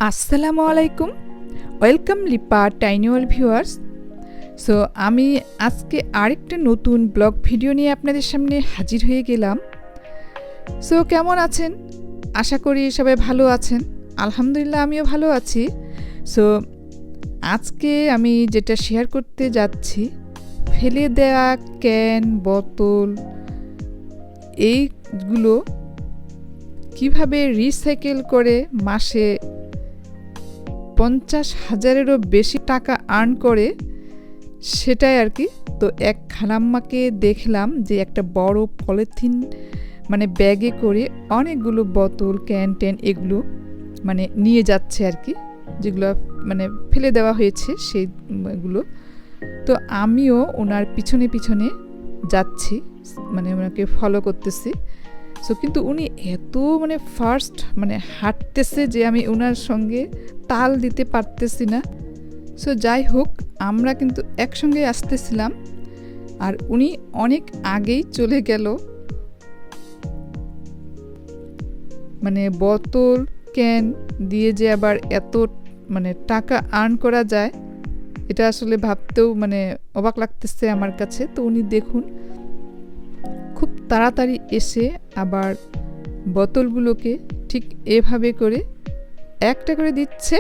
আসসালামু আলাইকুম, welcome Lipa tiny world viewers. So আমি আজকে আরেকটা নতুন ব্লগ ভিডিও নিয়ে আপনাদের সামনে হাজির হয়ে গেলাম। সো কেমন আছেন? আশা করি সবাই ভালো আছেন। আলহামদুলিল্লাহ আমিও ভালো আছি। সো আজকে আমি যেটা শেয়ার করতে যাচ্ছি, ফেলে দেওয়া ক্যান, বোতল এইগুলো কিভাবে রিসাইকেল করে মাসে 50,000-এরও বেশি টাকা আর্ন করে, সেটাই আর কি। তো এক খালাম্মাকে দেখলাম যে একটা বড় পলিথিন ব্যাগে করে অনেকগুলো বোতল, ক্যান ট্যান এগুলো নিয়ে যাচ্ছে আর কি, যেগুলো ফেলে দেওয়া হয়েছে সেইগুলো। তো আমিও ওনার পিছনে পিছনে যাচ্ছি, ওনাকে ফলো করতেছি। সো কিন্তু উনি এত ফার্স্ট হাঁটতেছে যে আমি ওনার সঙ্গে তাল দিতে পারতেছি না। সো যাই হোক, আমরা কিন্তু একসঙ্গে আসতেছিলাম আর উনি অনেক আগেই চলে গেল। বোতল ক্যান দিয়ে যে আবার এত টাকা আর্ন করা যায়, এটা আসলে ভাবতেও অবাক লাগতেছে আমার কাছে। তো উনি দেখুন খুব তাড়াতাড়ি এসে আবার বোতলগুলোকে ঠিক এভাবে করে একটা করে দিচ্ছে,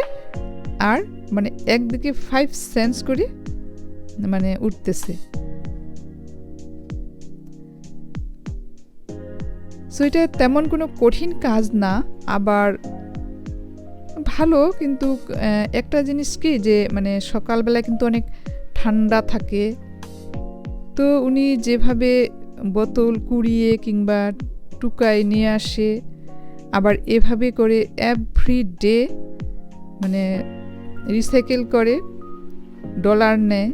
আর একদিকে 5 সেন্টস করে উঠতেছে। সো এটা তেমন কোনো কঠিন কাজ না, আবার ভালো। কিন্তু একটা জিনিস কি যে সকালবেলা কিন্তু অনেক ঠান্ডা থাকে, তো উনি যেভাবে বোতল কুড়িয়ে কিংবা টুকায় নিয়ে আসে, আবার এভাবে করে এভরি ডে রিসাইকেল করে ডলার নেয়,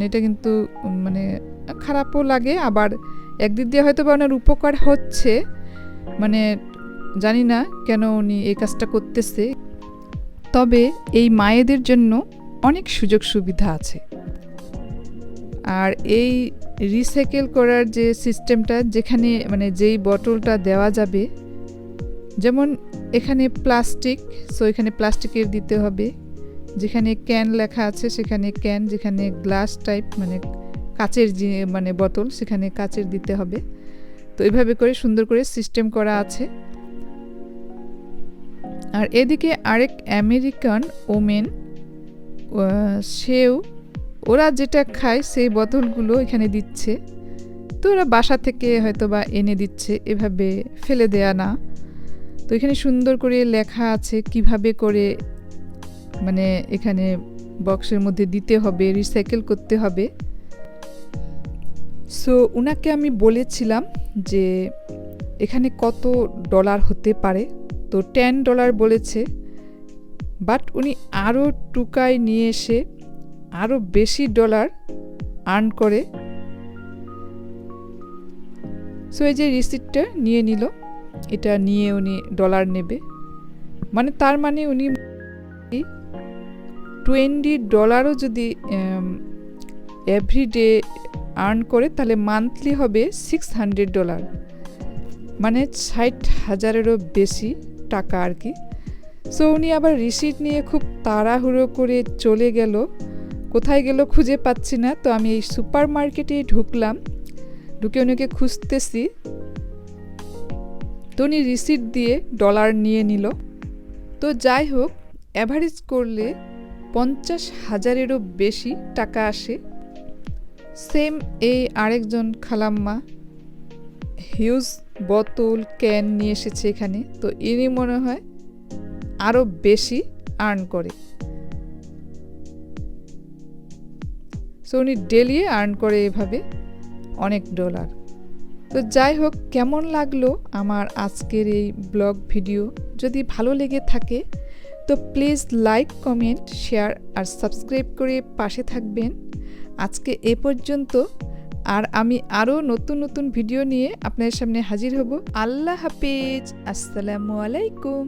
এটা কিন্তু খারাপও লাগে। আবার একদিক দিয়ে হয়তো বা ওনার উপকার হচ্ছে, জানি না কেন উনি এই কাজটা করতেছে। তবে এই মায়েদের জন্য অনেক সুযোগ সুবিধা আছে। আর এই রিসাইকেল করার যে সিস্টেমটা, যেখানে যেই বোতলটা দেওয়া যাবে, যেমন এখানে প্লাস্টিক, সো এখানে প্লাস্টিকের দিতে হবে। যেখানে ক্যান লেখা আছে সেখানে ক্যান, যেখানে গ্লাস টাইপ কাচের যে বোতল, সেখানে কাচের দিতে হবে। তো এইভাবে করে সুন্দর করে সিস্টেম করা আছে। আর এদিকে আরেক আমেরিকান ওমেন, সেও ওরা যেটা খায় সেই বোতলগুলো এখানে দিচ্ছে। তো ওরা বাসা থেকে হয়তো বা এনে দিচ্ছে, এভাবে ফেলে দেয়া না। তো এখানে সুন্দর করে লেখা আছে কিভাবে করে এখানে বক্সের মধ্যে দিতে হবে, রিসাইকেল করতে হবে। সো উনাকে আমি বলেছিলাম যে এখানে কত ডলার হতে পারে, তো $10 বলেছে। বাট উনি আরও টুকায় নিয়ে এসে আরও বেশি ডলার আর্ন করে। সো এই যে রিসিপ্টটা নিয়ে নিল, এটা নিয়ে উনি ডলার নেবে, তার উনি $20 যদি এভরিডে আর্ন করে, তাহলে মান্থলি হবে $600, 60,000-এরও বেশি টাকা আর কি। সো উনি আবার রিসিট নিয়ে খুব তাড়াহুড়ো করে চলে গেল। কোথায় গেল খুঁজে পাচ্ছি না। তো আমি এই সুপার মার্কেটে ঢুকলাম, ঢুকে উনিকে খুঁজতেছি। তো উনি রিসিট দিয়ে ডলার নিয়ে নিল। তো যাই হোক, অ্যাভারেজ করলে 50,000-এরও বেশি টাকা আসে। সেম এই আরেকজন খালাম্মা হিউজ বোতল ক্যান নিয়ে এসেছে এখানে। তো ইনি মনে হয় আরও বেশি আর্ন করে। সো উনি ডেলি আর্ন করে এভাবে অনেক ডলার। তো যাই হোক, কেমন লাগলো আমার আজকের এই ব্লগ ভিডিও? যদি ভালো লেগে থাকে তো প্লিজ লাইক, কমেন্ট, শেয়ার আর সাবস্ক্রাইব করে পাশে থাকবেন। আজকে এ পর্যন্ত, আর আমি আরও নতুন নতুন ভিডিও নিয়ে আপনাদের সামনে হাজির হব। আল্লাহ হাফেজ, আসসালামু আলাইকুম।